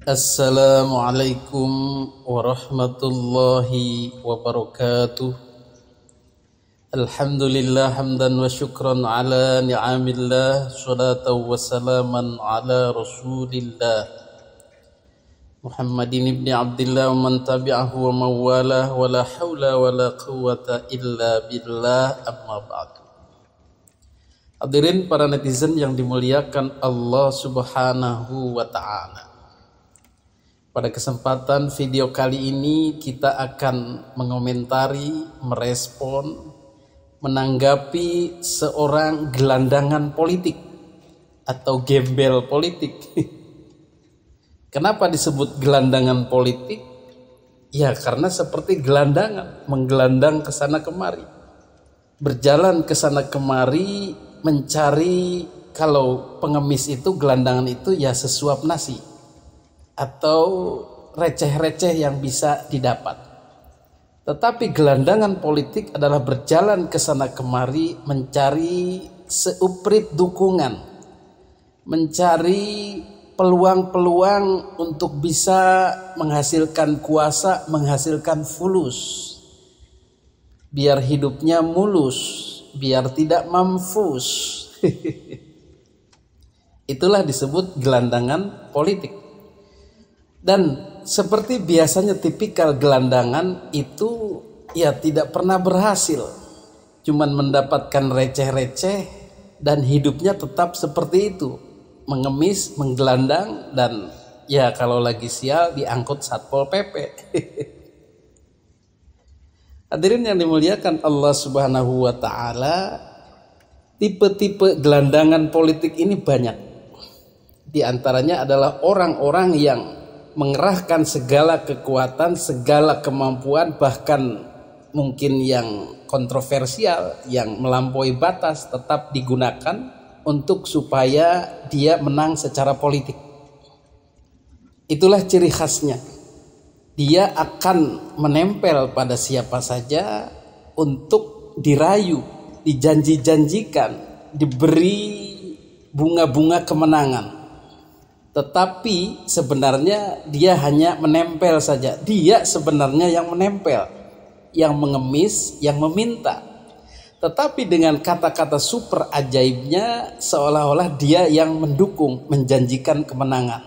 Assalamualaikum warahmatullahi wabarakatuh. Alhamdulillah hamdan wa syukran ala ni'amillah, salatan wa salaman ala rasulillah Muhammadin ibn Abdillah wa man tabi'ahu wa mawalah, wa la hawla wa la quwata illa billah, amma ba'du. Hadirin para netizen yang dimuliakan Allah subhanahu wa ta'ala, pada kesempatan video kali ini kita akan mengomentari, merespon, menanggapi seorang gelandangan politik atau gembel politik. Kenapa disebut gelandangan politik? Ya karena seperti gelandangan, menggelandang ke sana kemari, berjalan ke sana kemari mencari, kalau pengemis itu gelandangan itu ya sesuap nasi atau receh-receh yang bisa didapat. Tetapi gelandangan politik adalah berjalan ke sana kemari mencari seuprit dukungan, mencari peluang-peluang untuk bisa menghasilkan kuasa, menghasilkan fulus, biar hidupnya mulus, biar tidak mampus. Itulah disebut gelandangan politik. Dan seperti biasanya tipikal gelandangan itu ya tidak pernah berhasil, cuman mendapatkan receh-receh dan hidupnya tetap seperti itu, mengemis, menggelandang, dan ya kalau lagi sial diangkut Satpol PP. Hadirin yang dimuliakan Allah subhanahu wa ta'ala, tipe-tipe gelandangan politik ini banyak. Di antaranya adalah orang-orang yang mengerahkan segala kekuatan, segala kemampuan, bahkan mungkin yang kontroversial, yang melampaui batas tetap digunakan untuk supaya dia menang secara politik. Itulah ciri khasnya. Dia akan menempel pada siapa saja untuk dirayu, dijanji-janjikan, diberi bunga-bunga kemenangan. Tetapi sebenarnya dia hanya menempel saja. Dia sebenarnya yang menempel, yang mengemis, yang meminta. Tetapi dengan kata-kata super ajaibnya seolah-olah dia yang mendukung, menjanjikan kemenangan.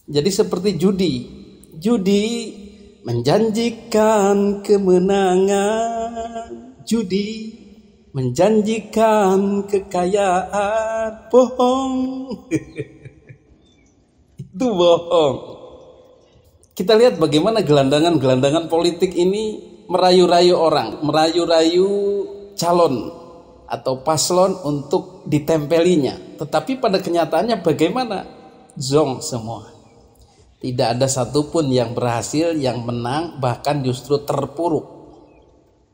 Jadi seperti judi. Judi menjanjikan kemenangan, judi menjanjikan kekayaan, bohong. Itu bohong. Kita lihat bagaimana gelandangan-gelandangan politik ini merayu-rayu orang, merayu-rayu calon atau paslon untuk ditempelinya. Tetapi pada kenyataannya bagaimana? Zong semua. Tidak ada satupun yang berhasil, yang menang, bahkan justru terpuruk.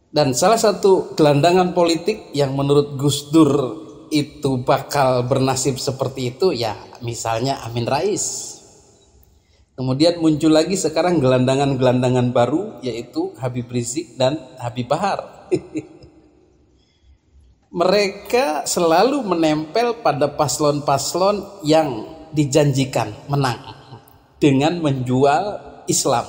Dan salah satu gelandangan politik yang menurut Gus Dur itu bakal bernasib seperti itu, ya misalnya Amin Rais. Kemudian muncul lagi sekarang gelandangan-gelandangan baru, yaitu Habib Rizik dan Habib Bahar. Mereka selalu menempel pada paslon-paslon yang dijanjikan menang dengan menjual Islam.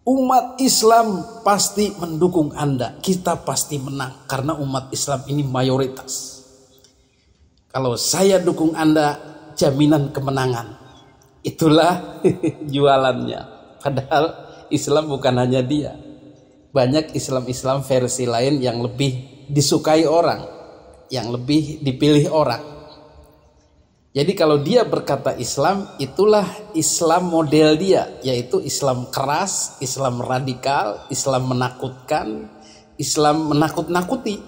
Umat Islam pasti mendukung Anda, kita pasti menang karena umat Islam ini mayoritas. Kalau saya dukung Anda, jaminan kemenangan. Itulah jualannya. Padahal Islam bukan hanya dia. Banyak Islam-Islam versi lain yang lebih disukai orang, yang lebih dipilih orang. Jadi kalau dia berkata Islam, itulah Islam model dia, yaitu Islam keras, Islam radikal, Islam menakutkan, Islam menakut-nakuti.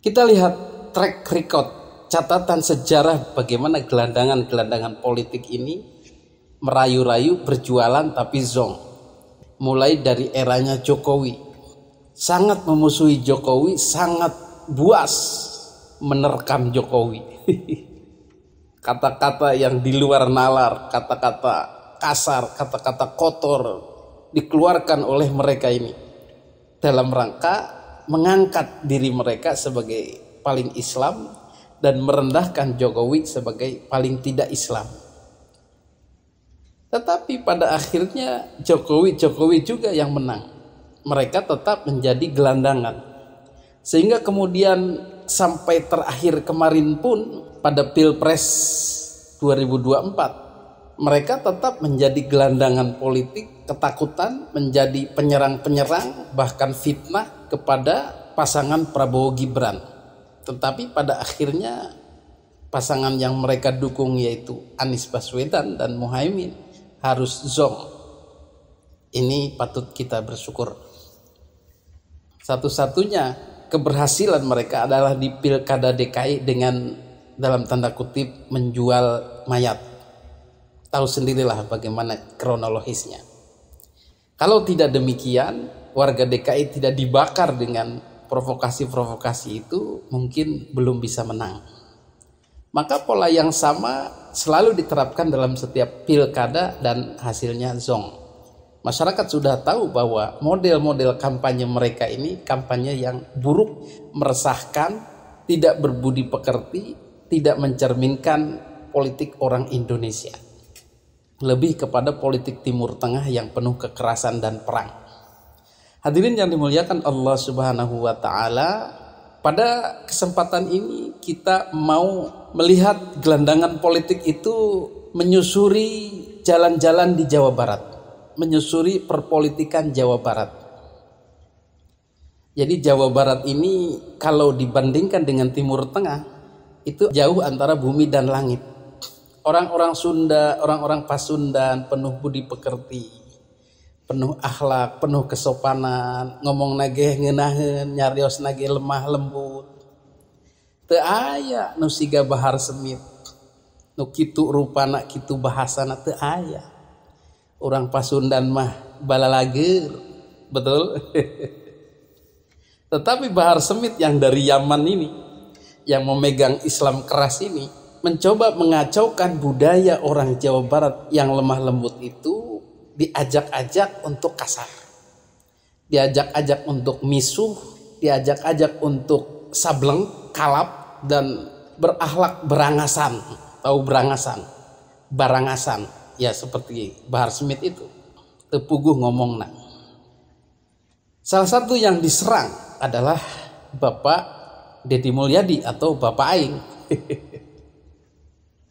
Kita lihat track record, catatan sejarah bagaimana gelandangan-gelandangan politik ini merayu-rayu, berjualan tapi zong. Mulai dari eranya Jokowi, sangat memusuhi Jokowi, sangat buas menerkam Jokowi. Kata-kata yang di luar nalar, kata-kata kasar, kata-kata kotor dikeluarkan oleh mereka ini dalam rangka mengangkat diri mereka sebagai paling Islam dan merendahkan Jokowi sebagai paling tidak Islam. Tetapi pada akhirnya Jokowi juga yang menang. Mereka tetap menjadi gelandangan. Sehingga kemudian sampai terakhir kemarin pun pada Pilpres 2024 mereka tetap menjadi gelandangan politik, ketakutan, menjadi penyerang-penyerang, bahkan fitnah kepada pasangan Prabowo Gibran. Tetapi pada akhirnya pasangan yang mereka dukung yaitu Anies Baswedan dan Muhaimin harus zonk. Ini patut kita bersyukur. Satu-satunya keberhasilan mereka adalah di Pilkada DKI dengan dalam tanda kutip menjual mayat. Tahu sendirilah bagaimana kronologisnya. Kalau tidak demikian, warga DKI tidak dibakar dengan provokasi-provokasi itu, mungkin belum bisa menang. Maka pola yang sama selalu diterapkan dalam setiap pilkada dan hasilnya zonk. Masyarakat sudah tahu bahwa model-model kampanye mereka ini kampanye yang buruk, meresahkan, tidak berbudi pekerti, tidak mencerminkan politik orang Indonesia. Lebih kepada politik Timur Tengah yang penuh kekerasan dan perang. Hadirin yang dimuliakan Allah Subhanahu wa taala, pada kesempatan ini kita mau melihat gelandangan politik itu menyusuri jalan-jalan di Jawa Barat, menyusuri perpolitikan Jawa Barat. Jadi Jawa Barat ini kalau dibandingkan dengan Timur Tengah itu jauh antara bumi dan langit. Orang-orang Sunda, orang-orang Pasundan penuh budi pekerti, penuh akhlak, penuh kesopanan, ngomong nageh ngeunaheun, nyarios nageh lemah lembut. Teu aya nu siga Bahar Semit, nu kitu rupana kitu bahasana teu aya. Orang Pasundan mah balalager, betul. Tetapi Bahar Semit yang dari Yaman ini, yang memegang Islam keras ini, mencoba mengacaukan budaya orang Jawa Barat yang lemah lembut itu, diajak-ajak untuk kasar, diajak-ajak untuk misuh, diajak-ajak untuk sableng, kalap, dan berakhlak berangasan. Tahu berangasan? Barangasan. Ya seperti Bahar Smith itu, tepuguh ngomongna. Salah satu yang diserang adalah Bapak Deddy Mulyadi atau Bapak Aing.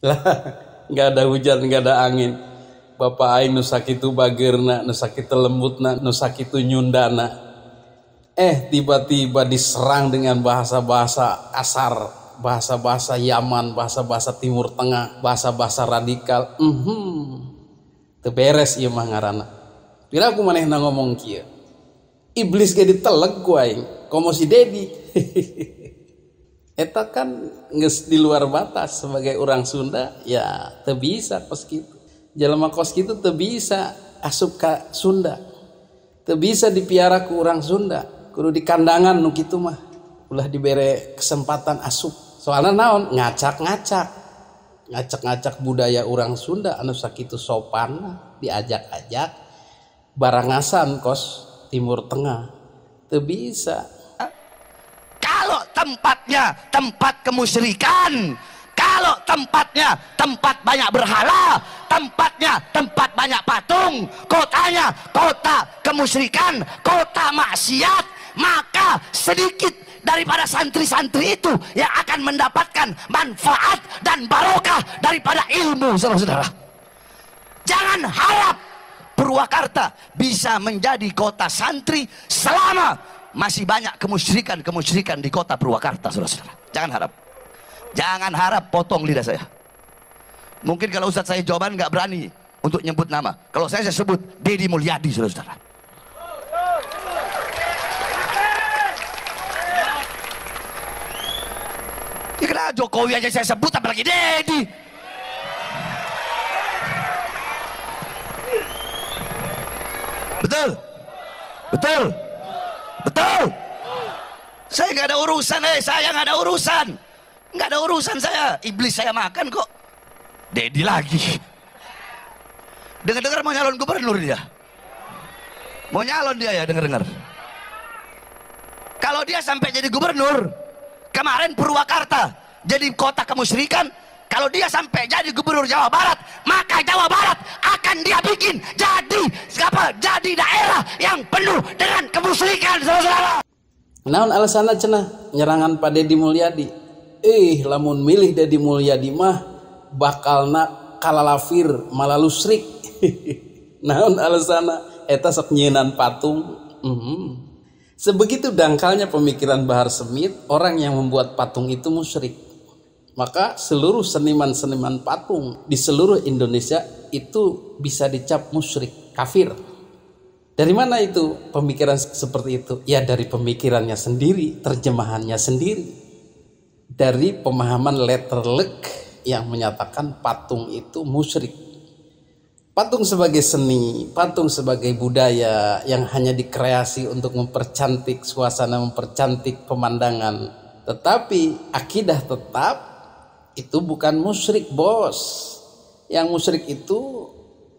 Lah, nggak ada hujan, nggak ada angin. Bapak Aing nu sakitu bageurna, nu sakitu lembutna, nu sakitu nyundana. Tiba-tiba diserang dengan bahasa-bahasa kasar, bahasa-bahasa Yaman, bahasa-bahasa Timur Tengah, bahasa-bahasa radikal. Teu beres ieu mah ngaranna. Pira aku manehna ngomong kieu. Iblis ge diteleg ku aing, komo si Dedi. Eta kan geus di luar batas sebagai orang Sunda, ya teu bisa kos kitu. Jelema kos kitu teu bisa asup ka Sunda. Teu bisa dipiara ku urang Sunda, kudu di kandangan nu kitu mah. Ulah dibere kesempatan asup. Soalna naon? Ngacak-ngacak budaya orang Sunda anu sakitu sopan, diajak-ajak barangasan kos Timur Tengah. Teu bisa. Kalau tempatnya tempat kemusyrikan, kalau tempatnya tempat banyak berhala, tempatnya tempat banyak patung, kotanya kota kemusyrikan, kota maksiat, maka sedikit daripada santri-santri itu yang akan mendapatkan manfaat dan barokah daripada ilmu, saudara-saudara. Jangan harap Purwakarta bisa menjadi kota santri selama masih banyak kemusyrikan di kota Purwakarta, saudara-saudara. Jangan harap potong lidah saya. Mungkin kalau Ustadz saya jawaban nggak berani untuk nyebut nama. Kalau saya sebut Deddy Mulyadi, saudara-saudara. Ya kenapa Jokowi aja saya sebut, apalagi Deddy? Betul. Saya nggak ada urusan, nggak ada urusan saya. Iblis saya makan kok. Dedi lagi. Dengar-dengar mau nyalon gubernur dia. Mau nyalon dia ya, dengar-dengar. Kalau dia sampai jadi gubernur, kemarin Purwakarta jadi kota kemusyrikan. Kalau dia sampai jadi gubernur Jawa Barat, maka Jawa Barat akan akan dia bikin jadi apa? Jadi daerah yang penuh dengan kemusyrikan, saudara. Naon alasanna cenah nyerangan Pak Deddy Mulyadi? Lamun milih Deddy Mulyadi mah bakalna kalalafir malalusrik. Naon alasanna? Eta sok nyieunnan patung. Sebegitu dangkalnya pemikiran Bahar Smith, orang yang membuat patung itu musyrik. Maka seluruh seniman-seniman patung di seluruh Indonesia itu bisa dicap musyrik, kafir. Dari mana itu pemikiran seperti itu? Ya dari pemikirannya sendiri, terjemahannya sendiri. Dari pemahaman letterlek yang menyatakan patung itu musyrik. Patung sebagai seni, patung sebagai budaya yang hanya dikreasi untuk mempercantik suasana, mempercantik pemandangan. Tetapi akidah tetap itu bukan musyrik, bos. Yang musyrik itu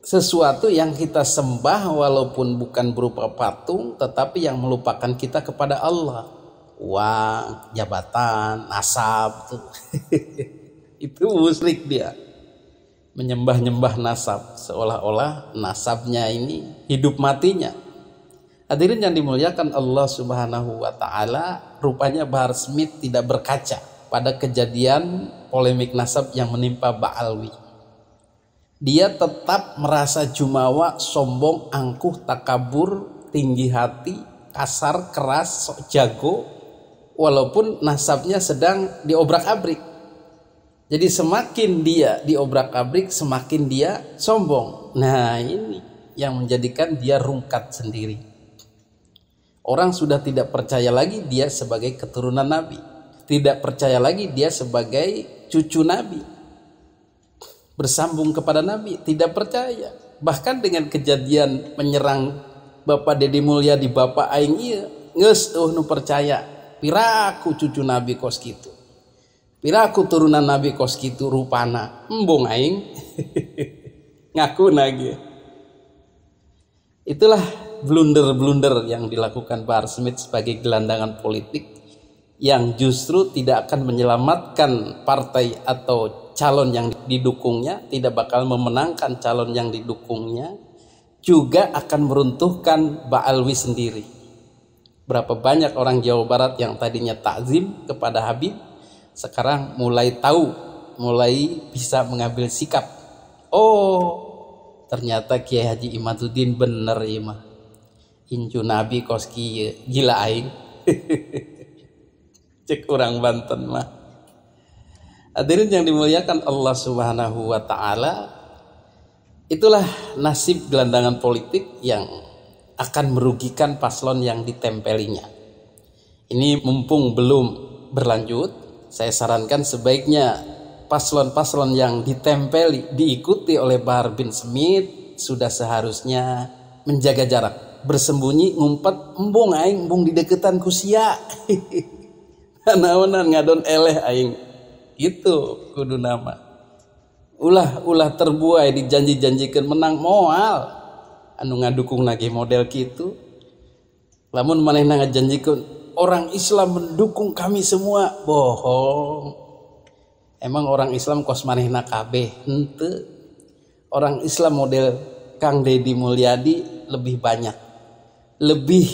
sesuatu yang kita sembah walaupun bukan berupa patung, tetapi yang melupakan kita kepada Allah. Uang, jabatan, nasab tuh. Itu musyrik dia. Menyembah-nyembah nasab, seolah-olah nasabnya ini hidup matinya. Hadirin yang dimuliakan Allah Subhanahu wa taala, rupanya Bahar Smith tidak berkaca pada kejadian polemik nasab yang menimpa Ba'alwi. Dia tetap merasa jumawa, sombong, angkuh, takabur, tinggi hati, kasar, keras, sok jago, walaupun nasabnya sedang diobrak-abrik. Jadi semakin dia diobrak-abrik, semakin dia sombong. Nah ini yang menjadikan dia rungkat sendiri. Orang sudah tidak percaya lagi dia sebagai keturunan Nabi. Tidak percaya lagi dia sebagai cucu Nabi. Bersambung kepada Nabi, tidak percaya. Bahkan dengan kejadian menyerang Bapak Deddy Mulyadi, Bapak aing ieu geus nu percaya. Piraku cucu Nabi kos kitu. Piraku turunan Nabi kos kitu rupana. Embung aing. Ngaku lagi. Itulah blunder-blunder yang dilakukan Bahar Smith sebagai gelandangan politik yang justru tidak akan menyelamatkan partai atau calon yang didukungnya, tidak bakal memenangkan calon yang didukungnya, juga akan meruntuhkan Ba'alwi sendiri. Berapa banyak orang Jawa Barat yang tadinya takzim kepada Habib, sekarang mulai tahu, mulai bisa mengambil sikap. Oh, ternyata Kiai Haji Imaduddin bener ya mah. Incu Nabi kos kieu, gila aing. Cek orang Banten mah. Hadirin yang dimuliakan Allah Subhanahu wa taala, itulah nasib gelandangan politik yang akan merugikan paslon yang ditempelinya. Ini mumpung belum berlanjut, saya sarankan sebaiknya paslon-paslon yang ditempeli diikuti oleh Bahar bin Smith sudah seharusnya menjaga jarak, bersembunyi, ngumpet, embung aing, embung di deketan ku sia. Naonan ngadon eleh aing. Gitu kudu nama. Ulah terbuai dijanji-janjikan menang moal. Anu ngadukung lagi model gitu. Lamun manehna ngajanjikeun orang Islam mendukung kami semua, bohong. Emang orang Islam kos manehna kabeh? Henteu. Orang Islam model Kang Deddy Mulyadi lebih banyak. Lebih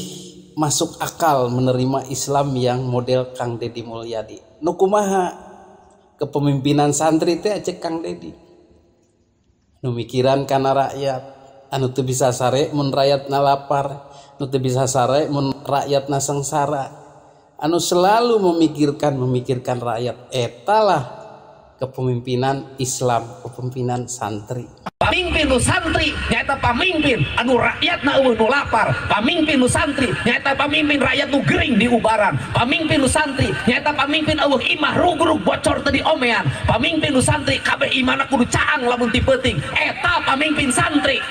masuk akal menerima Islam yang model Kang Deddy Mulyadi. Nu kumaha kepemimpinan santri teh cek Kang Deddy. Nu mikiran kana rakyat, anu teu bisa sare mun rakyatna lapar, nu teu bisa sare mun rakyatna sengsara. Anu selalu memikirkan rakyat, etalah kepemimpinan Islam, kepemimpinan santri. Pamimpin nu santri nyaeta pamimpin anu rakyatna eueuh nu lapar. Pamimpin nu santri nyaeta pamimpin rakyat nu gering di ubaran. Pamimpin nu santri nyaeta pamimpin eueuh imah rugrug bocor teu diomean. Pamimpin nu santri kabeh imana kudu caang lamun ti peuting. Eta pamimpin santri.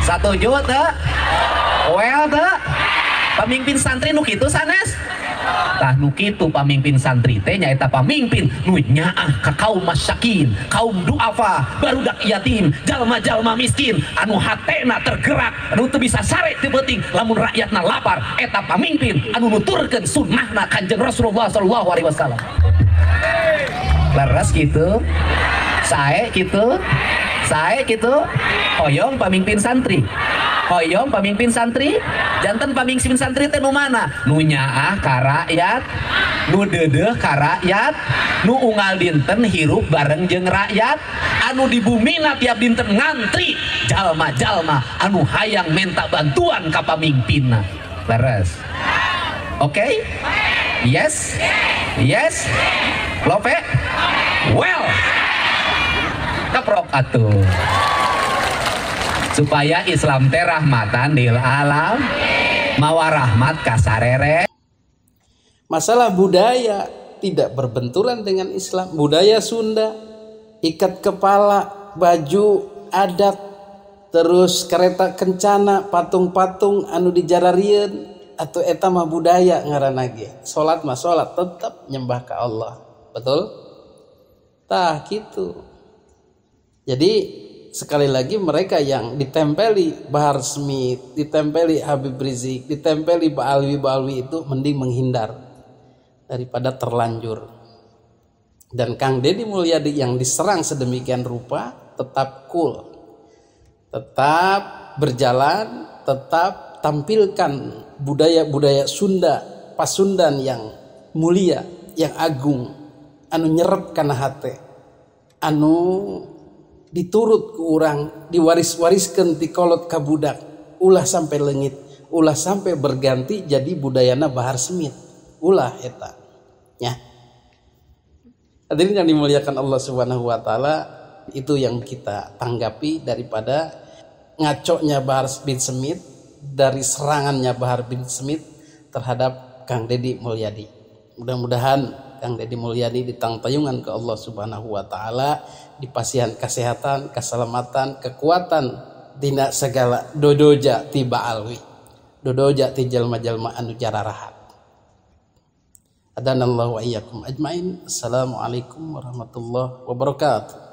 Satuju teu? Well teu? Pamimpin santri nu kitu sanes? Tah nu kitu pamimpin santri teh nyaeta pamimpin nu nyaah ka kaum masyakin, kaum duafa, barudak yatim, jalma-jalma miskin anu hatena tergerak, anu teu bisa sare teu beuting lamun rakyatna lapar. Eta pamimpin anu nuturkeun sunnahna Kanjeng Rasulullah sallallahu alaihi wasallam. Leres kitu? Sae kitu? Sae gitu hoyong pamimpin santri, hoyong pamimpin santri, jantan pamimpin santri teh nu mana? Nu nyaah ka rakyat, nu deudeuh ka rakyat, nu unggal dinten hirup bareng jeung rakyat, anu di bumina tiap dinten ngantri jalma-jalma anu hayang minta bantuan ka pamimpinna. Leres. Oke? Yes? Yes? Lope? Well. Kaprok atuh. Supaya Islam teh rahmatan lil alam, mawa rahmat ka sarere. Masalah budaya tidak berbenturan dengan Islam. Budaya Sunda, ikat kepala, baju adat, terus kereta kencana, patung-patung anu dijararieun, atau eta mah budaya ngaranna ge. Salat mah salat tetap nyembah ka Allah. Betul? Tah gitu. Jadi sekali lagi mereka yang ditempeli Bahar Smith, ditempeli Habib Rizik, ditempeli Ba'alwi itu mending menghindar daripada terlanjur. Dan Kang Deddy Mulyadi yang diserang sedemikian rupa tetap cool, tetap berjalan, tetap tampilkan budaya-budaya Sunda, Pasundan yang mulia, yang agung, anu nyerep kana hate, anu diturut ku urang, diwaris-wariskeun ti kolot ka budak, ulah sampai leungit, ulah sampai berganti jadi budayana Bahar Smith, ulah eta nya. Hadirin yang dimuliakan Allah Subhanahu wa taala, itu yang kita tanggapi daripada ngaconya Bahar bin Smith, dari serangannya Bahar bin Smith terhadap Kang Deddy Mulyadi. Mudah-mudahan Kang Deddy Mulyadi ditangtayungan ke Allah Subhanahu wa taala, dipasihan kesehatan, keselamatan, kekuatan dina segala dodoja ti Ba'alwi, dodoja ti jalma-jalma anu jararahat. Adanallahu wa iyyakum ajmain. Assalamualaikum warahmatullahi wabarakatuh.